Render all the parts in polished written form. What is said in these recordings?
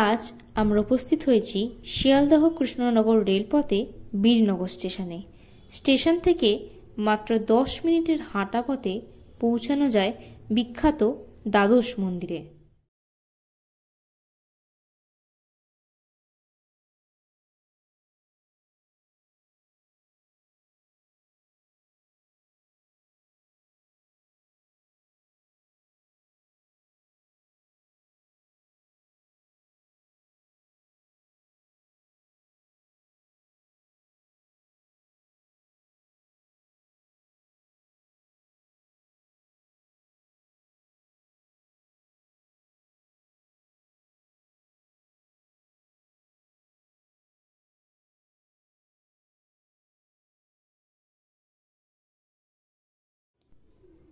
আজ আমরা উপস্থিত হয়েছি শিয়ালদহ কৃষ্ণনগর রেলপথে বীরনগর স্টেশনে। স্টেশন থেকে মাত্র 10 মিনিটের হাঁটা পথে পৌঁছানো যায় বিখ্যাত দ্বাদশ মন্দিরে।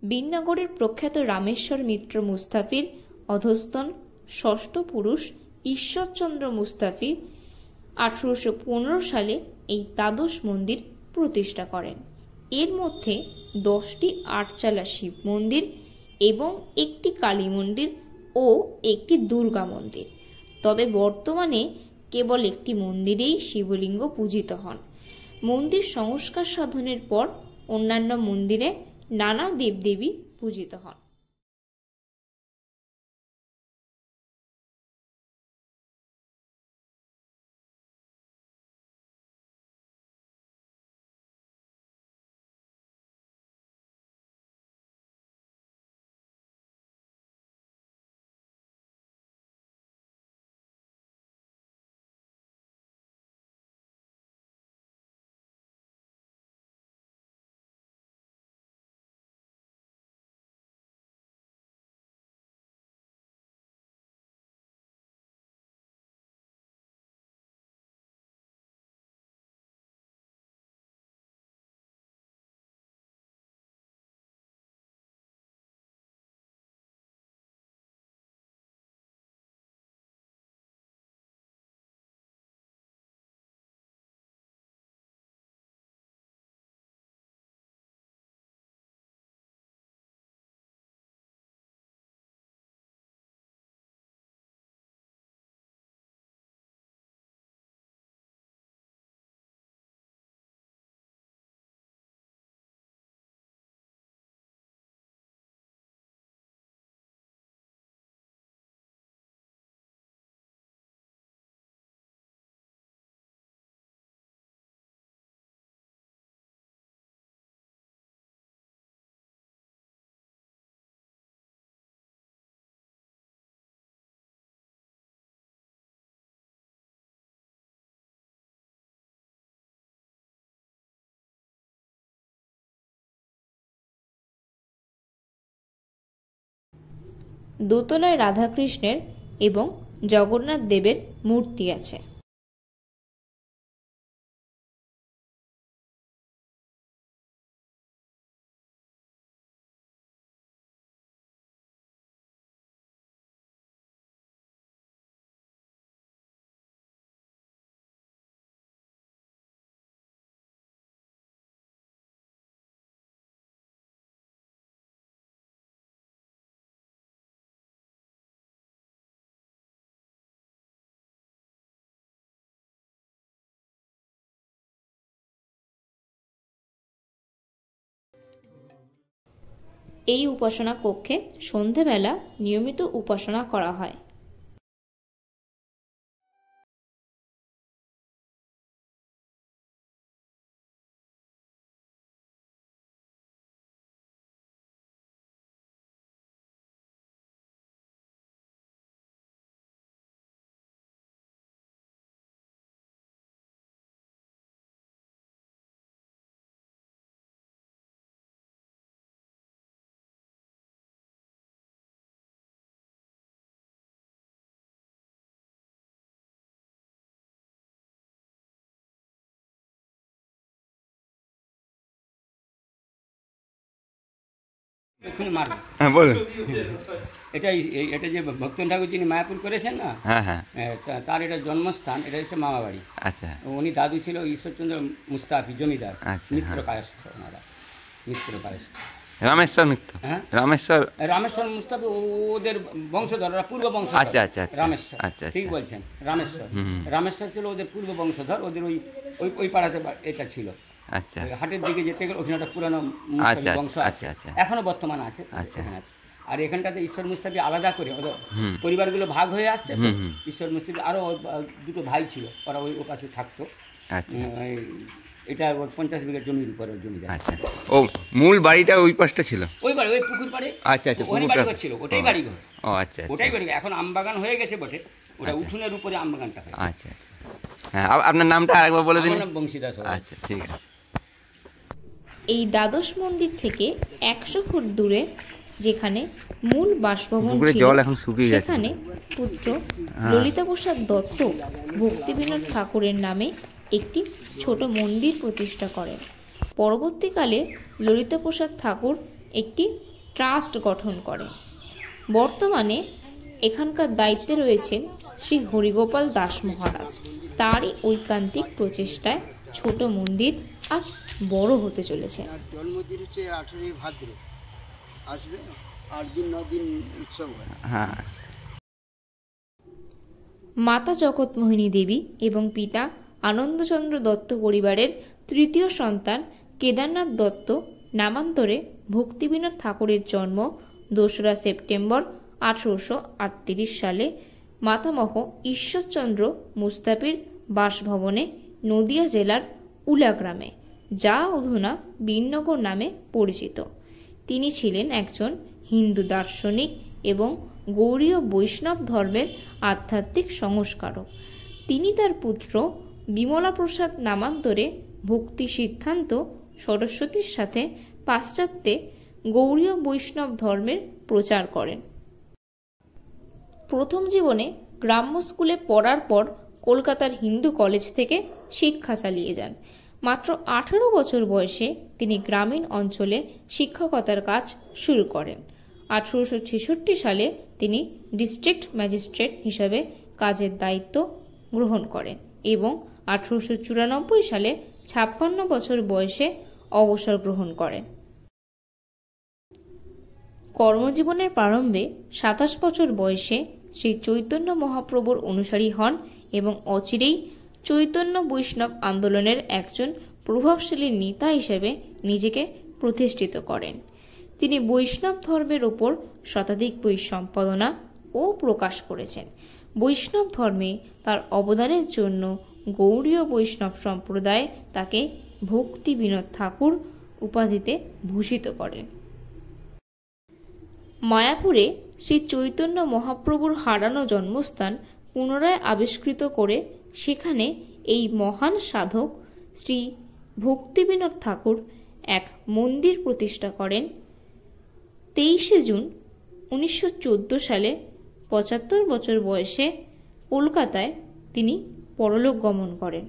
বীরনগরের প্রখ্যাত রামেশ্বর মিত্র মুস্তাফির অধস্তন ষষ্ঠ পুরুষ ঈশ্বরচন্দ্র মুস্তাফি 1815 সালে এই দ্বাদশ মন্দির প্রতিষ্ঠা করেন। এর মধ্যে 10টি আটচালা শিব মন্দির এবং একটি কালী মন্দির ও একটি দুর্গা মন্দির। তবে বর্তমানে কেবল একটি মন্দিরেই শিবলিঙ্গ পূজিত হন। মন্দির সংস্কার সাধনের পর অন্যান্য মন্দিরে নানা দেবদেবী পূজিত হন। দোতলায় রাধাকৃষ্ণের এবং জগন্নাথ দেবের মূর্তি আছে। এই উপাসনা কক্ষে সন্ধেবেলা নিয়মিত উপাসনা করা হয়। হ্যাঁ বলুন। এটা যে ভক্তন ঠাকুর যিনি মায়াপুর করেছেন না, হ্যাঁ হ্যাঁ তার এটা জন্মস্থান, এটা হচ্ছে মামাবাড়ি। আচ্ছা উনি দাদু ছিল ঈশ্বরচন্দ্র মুস্তাফি জমিদার, আচ্ছা, মিত্র হ্যাঁ। কায়স্থ ওনারা। মিত্র পারেশ। রামেশ্বর মিত্র, হ্যাঁ রামেশ্বর মুস্তাফি ওদের বংশধর, ওরা পূর্ব বংশধর। আচ্ছা আচ্ছা আচ্ছা, রামেশ্বর, আচ্ছা ঠিক আচ্ছা, বলছেন, রামেশ্বর। হুম। রামেশ্বর ছিল ওদের পূর্ব বংশধর, ওদের ওই ওই ওই পাড়াতে এটা ছিল। আচ্ছা ওই হাটের দিকে যেতে গেলে ওখানে একটা পুরানো মুস্তাফি আচ্ছা, বংশ আচ্ছা, আছে, আচ্ছা। এখনো বর্তমানে আছে, আচ্ছা। এখানে আছে। আর এখানটাতে ঈশ্বর মুস্তাফি আলাদা করে ওদের হুম। পরিবারগুলো ভাগ হয়ে আসছে তো, হুম, হুম। ঈশ্বর মুস্তাফি আরও দুটো ভাই ছিল, ওরা ওই ও পাশে থাকতো। আচ্ছা এটা ওর 50 বিঘা জমির উপরে জমিদার। আচ্ছা। ও মূল বাড়িটা ওই পাশটা ছিল? ওই বাড়ি ওই পুকুর পাড়ে। আচ্ছা আচ্ছা, ওখানে পুকুরটা বাড়িঘর ছিল, ওটাই বাড়িঘর। ও আচ্ছা আচ্ছা, ওটাই বাড়িঘর। এখন আমবাগান হয়ে গেছে বটে, ওটা আচ্ছা। উঠোনের উপরে আমবাগানটা হয়। আচ্ছা আচ্ছা। হ্যাঁ, আপনার নামটা আরেকবার বলে দিন। আমার নাম বংশীদাস। আচ্ছা ঠিক আছে। এই দ্বাদশ মন্দির থেকে 100 ফুট দূরে যেখানে মূল বাসভবন পুকুরের ছিল, জল এখন শুকিয়ে গেছে। সেখানে পুত্র ললিতা প্রসাদ দত্ত ভক্তিবিনোদ ঠাকুরের নামে একটি ছোট মন্দির প্রতিষ্ঠা করেন। পরবর্তীকালে ললিতা প্রসাদ ঠাকুর একটি ট্রাস্ট গঠন করেন। বর্তমানে এখানকার দায়িত্বে রয়েছেন শ্রী হরিগোপাল দাস মহারাজ। তারই ঐকান্তিক প্রচেষ্টায় ছোট মন্দির আজ বড় হতে চলেছে। জন্মদিন হচ্ছে 18 ভাদ্র, আসবে 8 দিন 9 দিন উৎসব হয়। হ্যাঁ। মাতা জগৎমোহিনী দেবী এবং পিতা আনন্দচন্দ্র দত্ত পরিবারের তৃতীয় সন্তান কেদারনাথ দত্ত নামান্তরে ভক্তিবিনোদ ঠাকুরের জন্ম 2রা সেপ্টেম্বর 1838 সালে মাতামহ ঈশ্বরচন্দ্র মুস্তাফির বাসভবনে নদিয়া জেলার উলা গ্রামে, যা অধুনা বীরনগর নামে পরিচিত। তিনি ছিলেন একজন হিন্দু দার্শনিক এবং গৌড়ীয় বৈষ্ণব ধর্মের আধ্যাত্মিক সংস্কারক। তিনি তার পুত্র বিমলা প্রসাদ নামান্তরে ভক্তি সিদ্ধান্ত সরস্বতীর সাথে পাশ্চাত্যে গৌড়ীয় বৈষ্ণব ধর্মের প্রচার করেন। প্রথম জীবনে গ্রাম্য স্কুলে পড়ার পর কলকাতার হিন্দু কলেজ থেকে শিক্ষা চালিয়ে যান। মাত্র 18 বছর বয়সে তিনি গ্রামীণ অঞ্চলে শিক্ষকতার কাজ শুরু করেন। 1866 সালে তিনি ডিস্ট্রিক্ট ম্যাজিস্ট্রেট হিসাবে কাজের দায়িত্ব গ্রহণ করেন এবং 1894 সালে 56 বছর বয়সে অবসর গ্রহণ করেন। কর্মজীবনের প্রারম্ভে 27 বছর বয়সে শ্রী চৈতন্য মহাপ্রভুর অনুসারী হন এবং অচিরেই চৈতন্য বৈষ্ণব আন্দোলনের একজন প্রভাবশালী নেতা হিসেবে নিজেকে প্রতিষ্ঠিত করেন। তিনি বৈষ্ণব ধর্মের ওপর শতাধিক বই সম্পাদনা ও প্রকাশ করেছেন। বৈষ্ণব ধর্মে তার অবদানের জন্য গৌড়ীয় বৈষ্ণব সম্প্রদায় তাকে ভক্তিবিনোদ ঠাকুর উপাধিতে ভূষিত করেন। মায়াপুরে শ্রী চৈতন্য মহাপ্রভুর হারানো জন্মস্থান পুনরায় আবিষ্কৃত করে সেখানে এই মহান সাধক শ্রী ভক্তিবিনোদ ঠাকুর এক মন্দির প্রতিষ্ঠা করেন। 23 জুন 1914 সালে 75 বছর বয়সে কলকাতায় তিনি পরলোক গমন করেন।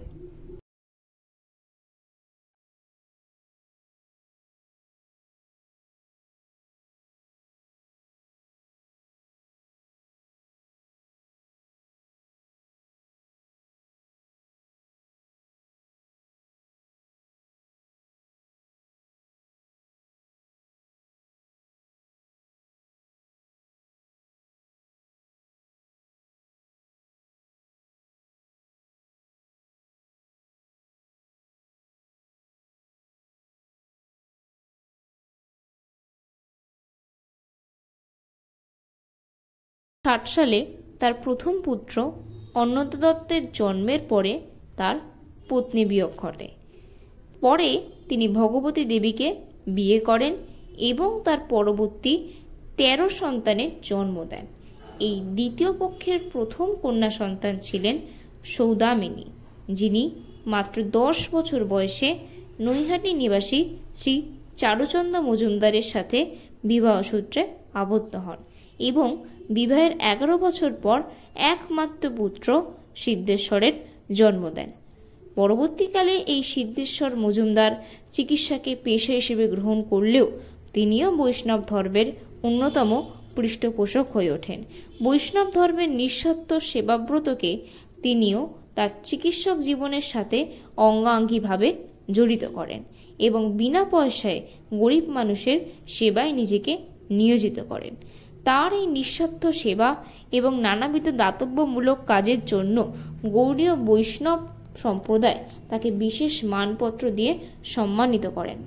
সালে তার প্রথম পুত্র অন্নদা দত্তের জন্মের পরে তার পত্নী বিয়োগ ঘটে। পরে তিনি ভগবতী দেবীকে বিয়ে করেন এবং তার পরবর্তী 13 সন্তানের জন্ম দেন। এই দ্বিতীয় পক্ষের প্রথম কন্যা সন্তান ছিলেন সৌদামিনী, যিনি মাত্র 10 বছর বয়সে নৈহাটি নিবাসী শ্রী চারুচন্দ্র মজুমদারের সাথে বিবাহসূত্রে আবদ্ধ হন এবং বিবাহের 11 বছর পর একমাত্র পুত্র সিদ্ধেশ্বরের জন্ম দেন। পরবর্তীকালে এই সিদ্ধেশ্বর মজুমদার চিকিৎসাকে পেশা হিসেবে গ্রহণ করলেও তিনিও বৈষ্ণব ধর্মের অন্যতম পৃষ্ঠপোষক হয়ে ওঠেন। বৈষ্ণব ধর্মের নিঃস্বার্থ সেবাব্রতকে তিনিও তার চিকিৎসক জীবনের সাথে অঙ্গাঙ্গিভাবে জড়িত করেন এবং বিনা পয়সায় গরিব মানুষের সেবায় নিজেকে নিয়োজিত করেন। তার এই নিঃস্বার্থ সেবা এবং নানাবিধ দাতব্যমূলক কাজের জন্য গৌড়ীয় বৈষ্ণব সম্প্রদায় তাকে বিশেষ মানপত্র দিয়ে সম্মানিত করেন।